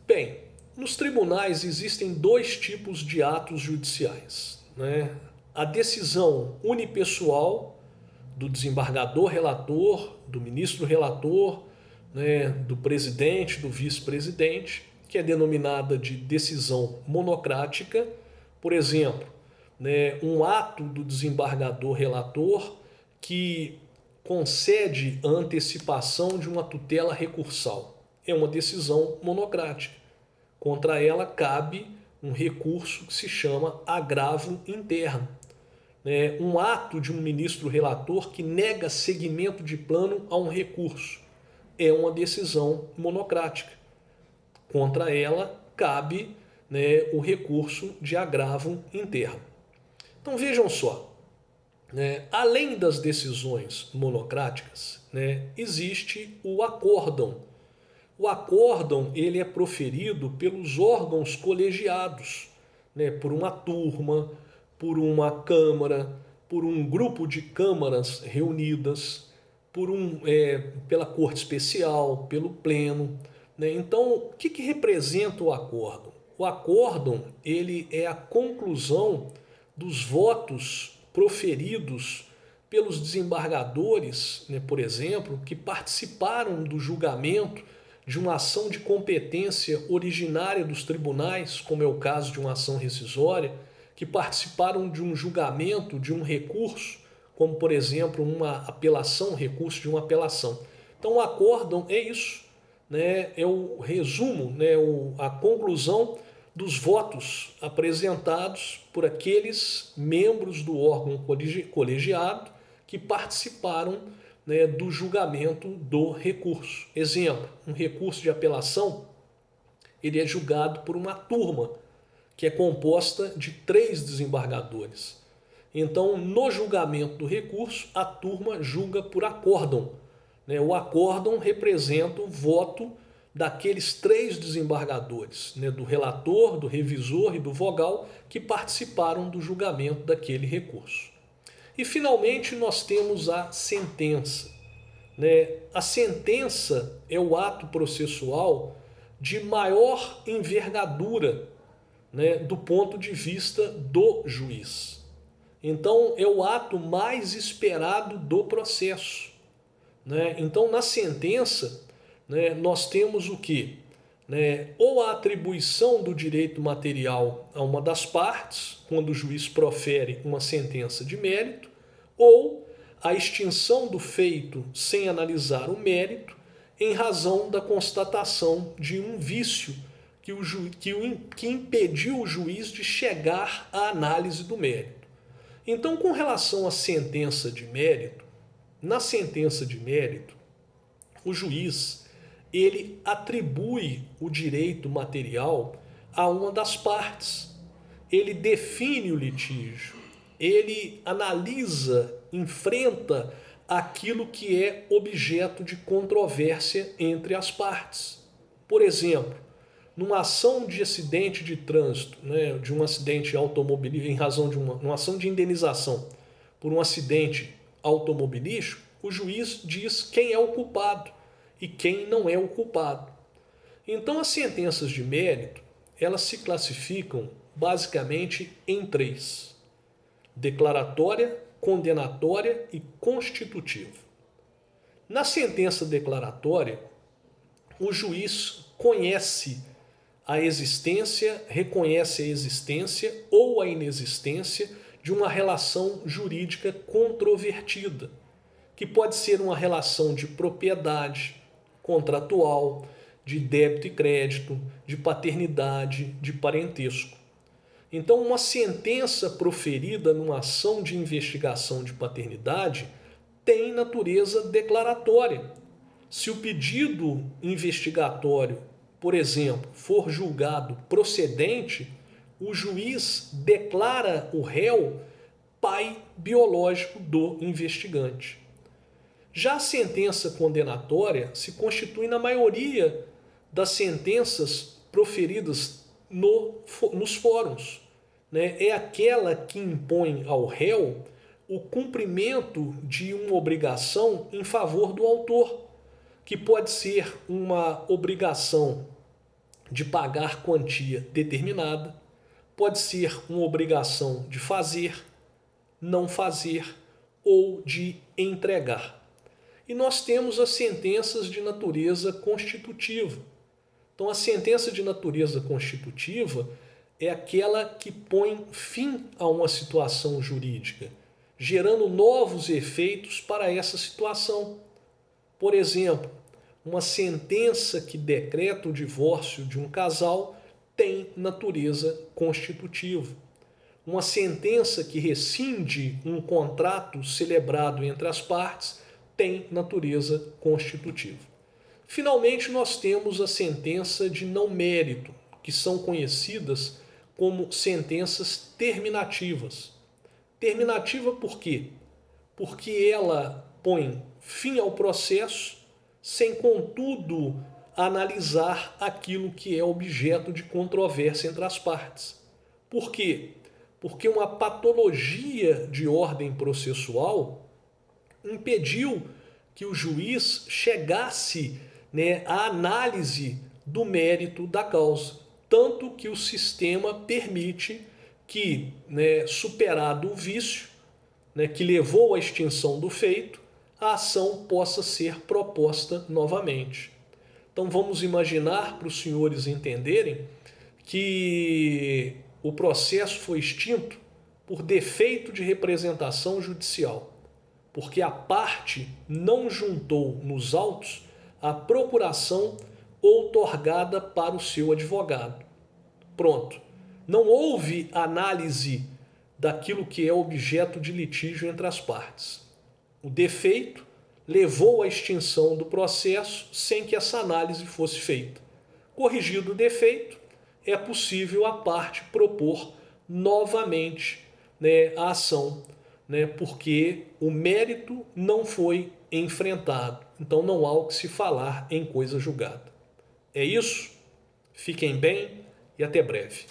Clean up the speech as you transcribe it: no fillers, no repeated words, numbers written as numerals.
Bem, nos tribunais existem dois tipos de atos judiciais, né? A decisão unipessoal do desembargador relator, do ministro relator, né, do presidente, do vice-presidente, que é denominada de decisão monocrática. Por exemplo, né, um ato do desembargador relator que concede a antecipação de uma tutela recursal. É uma decisão monocrática. Contra ela cabe um recurso que se chama agravo interno. Um ato de um ministro relator que nega seguimento de plano a um recurso. É uma decisão monocrática. Contra ela cabe, né, o recurso de agravo interno. Então vejam só, né, além das decisões monocráticas, né, existe o acórdão. O acórdão ele é proferido pelos órgãos colegiados, né, por uma turma, por uma câmara, por um grupo de câmaras reunidas, pela corte especial, pelo pleno. Né? Então, o que representa o acórdão? O acórdão ele é a conclusão dos votos proferidos pelos desembargadores, né, por exemplo, que participaram do julgamento de uma ação de competência originária dos tribunais, como é o caso de uma ação rescisória, que participaram de um julgamento de um recurso, como por exemplo uma apelação, recurso de uma apelação. Então o acórdão é isso, né? É o resumo, né? A conclusão dos votos apresentados por aqueles membros do órgão colegiado que participaram, né, do julgamento do recurso. Exemplo, um recurso de apelação ele é julgado por uma turma que é composta de 3 desembargadores. Então, no julgamento do recurso, a turma julga por acórdão. Né? O acórdão representa o voto daqueles 3 desembargadores, né? Do relator, do revisor e do vogal, que participaram do julgamento daquele recurso. E, finalmente, nós temos a sentença. Né? A sentença é o ato processual de maior envergadura, né, do ponto de vista do juiz. Então, é o ato mais esperado do processo. Né? Então, na sentença, né, nós temos o quê? Né? Ou a atribuição do direito material a uma das partes, quando o juiz profere uma sentença de mérito, ou a extinção do feito sem analisar o mérito, em razão da constatação de um vício que impediu o juiz de chegar à análise do mérito. Então, com relação à sentença de mérito, na sentença de mérito, o juiz ele atribui o direito material a uma das partes. Ele define o litígio, ele analisa, enfrenta aquilo que é objeto de controvérsia entre as partes. Por exemplo, numa ação de acidente de trânsito, né, de um acidente automobilístico, em razão de uma ação de indenização por um acidente automobilístico, o juiz diz quem é o culpado e quem não é o culpado. Então, as sentenças de mérito, elas se classificam basicamente em 3: declaratória, condenatória e constitutiva. Na sentença declaratória, o juiz conhece a existência, reconhece a existência ou a inexistência de uma relação jurídica controvertida, que pode ser uma relação de propriedade contratual, de débito e crédito, de paternidade, de parentesco. Então, uma sentença proferida numa ação de investigação de paternidade tem natureza declaratória. Se o pedido investigatório, por exemplo, for julgado procedente, o juiz declara o réu pai biológico do investigante. Já a sentença condenatória se constitui na maioria das sentenças proferidas nos fóruns. Né? É aquela que impõe ao réu o cumprimento de uma obrigação em favor do autor, que pode ser uma obrigação de pagar quantia determinada, pode ser uma obrigação de fazer, não fazer ou de entregar. E nós temos as sentenças de natureza constitutiva. Então, a sentença de natureza constitutiva é aquela que põe fim a uma situação jurídica, gerando novos efeitos para essa situação. Por exemplo, uma sentença que decreta o divórcio de um casal tem natureza constitutiva. Uma sentença que rescinde um contrato celebrado entre as partes tem natureza constitutiva. Finalmente, nós temos a sentença de não mérito, que são conhecidas como sentenças terminativas. Terminativa por quê? Porque ela põe fim ao processo sem, contudo, analisar aquilo que é objeto de controvérsia entre as partes. Por quê? Porque uma patologia de ordem processual impediu que o juiz chegasse, à análise do mérito da causa. Tanto que o sistema permite que, superado o vício, que levou à extinção do feito, a ação possa ser proposta novamente. Então vamos imaginar, para os senhores entenderem, que o processo foi extinto por defeito de representação judicial, porque a parte não juntou nos autos a procuração outorgada para o seu advogado. Pronto. Não houve análise daquilo que é objeto de litígio entre as partes. O defeito levou à extinção do processo sem que essa análise fosse feita. Corrigido o defeito, é possível a parte propor novamente, a ação, porque o mérito não foi enfrentado. Então não há o que se falar em coisa julgada. É isso? Fiquem bem e até breve.